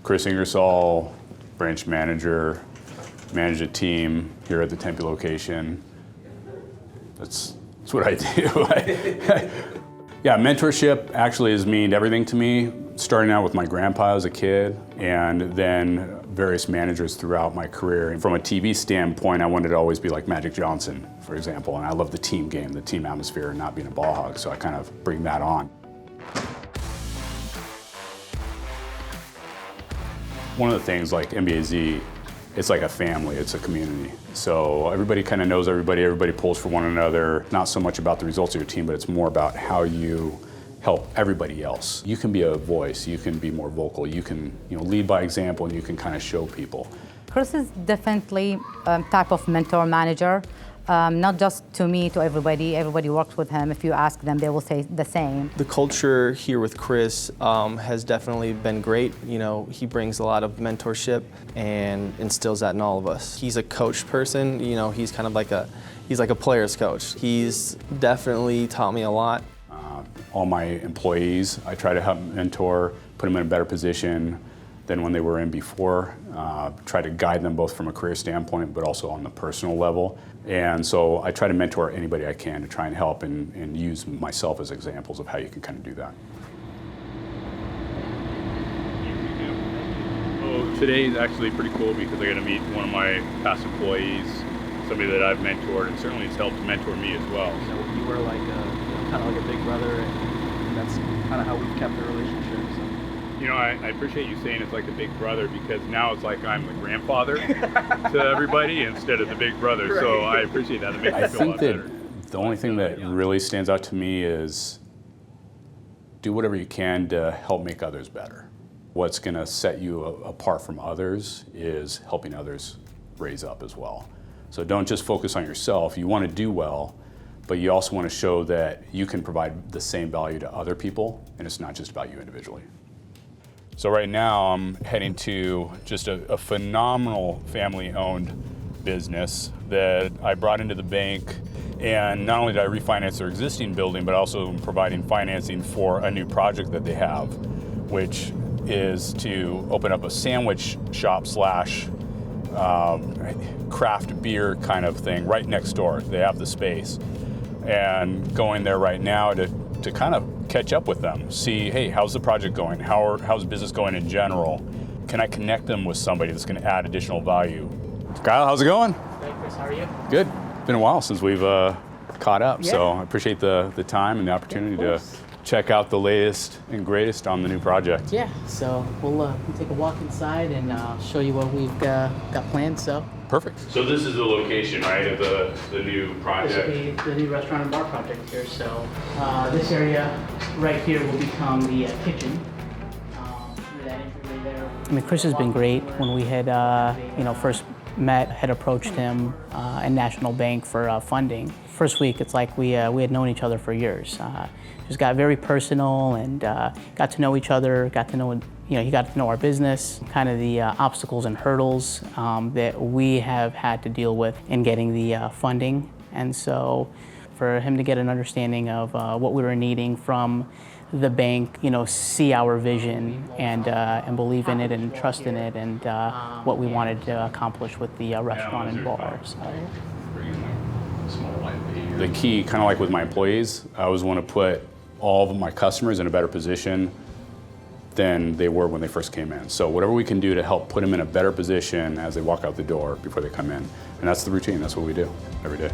Chris Ingersoll, branch manager, manage a team here at the Tempe location. That's what I do. Yeah, mentorship actually has meant everything to me, starting out with my grandpa as a kid, and then various managers throughout my career. And from a TV standpoint, I wanted to always be like Magic Johnson, for example, and I love the team game, the team atmosphere, and not being a ball hog, so I kind of bring that on. One of the things like MBAZ, it's like a family, it's a community. So everybody kind of knows everybody pulls for one another. Not so much about the results of your team, but it's more about how you help everybody else. You can be a voice, you can be more vocal, you can lead by example, and you can kind of show people. Chris is definitely a type of mentor manager, not just to me, to everybody. Everybody works with him. If you ask them, they will say the same. The culture here with Chris has definitely been great. He brings a lot of mentorship and instills that in all of us. He's a coach person. He's kind of like he's like a player's coach. He's definitely taught me a lot. All my employees, I try to help mentor, put them in a better position than when they were in before. Try to guide them both from a career standpoint, but also on the personal level. And so I try to mentor anybody I can to try and help and use myself as examples of how you can kind of do that. Well, today is actually pretty cool because I got to meet one of my past employees, somebody that I've mentored, and certainly has helped mentor me as well. So you were like kind of like a big brother, and that's kind of how we've kept the relationship. So. I appreciate you saying it's like the big brother, because now it's like I'm the grandfather to everybody instead of the big brother. Right. So I appreciate that. It makes me feel a lot better. The only thing that really stands out to me is do whatever you can to help make others better. What's going to set you apart from others is helping others raise up as well. So don't just focus on yourself. You want to do well, but you also want to show that you can provide the same value to other people, and it's not just about you individually. So right now I'm heading to just a phenomenal family-owned business that I brought into the bank, and not only did I refinance their existing building, but also am providing financing for a new project that they have, which is to open up a sandwich shop slash craft beer kind of thing right next door. They have the space, and going there right now to kind of catch up with them, see, hey, how's the project going? How's business going in general? Can I connect them with somebody that's going to add additional value? Kyle, how's it going? Hey, Chris, how are you? Good. It's been a while since we've caught up, so I appreciate the time and the opportunity to check out the latest and greatest on the new project. Yeah, so we'll take a walk inside and show you what we've got planned. So perfect. So this is the location, right, of the new project? This will be the new restaurant and bar project here. So this area right here will become the kitchen. That entryway there. I mean, Chris has been great. When we had first met, had approached him at National Bank for funding. First week, it's like we had known each other for years. Just got very personal and got to know each other, got to know, he got to know our business, kind of the obstacles and hurdles that we have had to deal with in getting the funding. And so for him to get an understanding of what we were needing from the bank, see our vision and believe in it and trust in it and what we wanted to accomplish with the restaurant and bar. So. The key, kind of like with my employees, I always want to put all of my customers in a better position than they were when they first came in. So whatever we can do to help put them in a better position as they walk out the door before they come in. And that's the routine, that's what we do every day.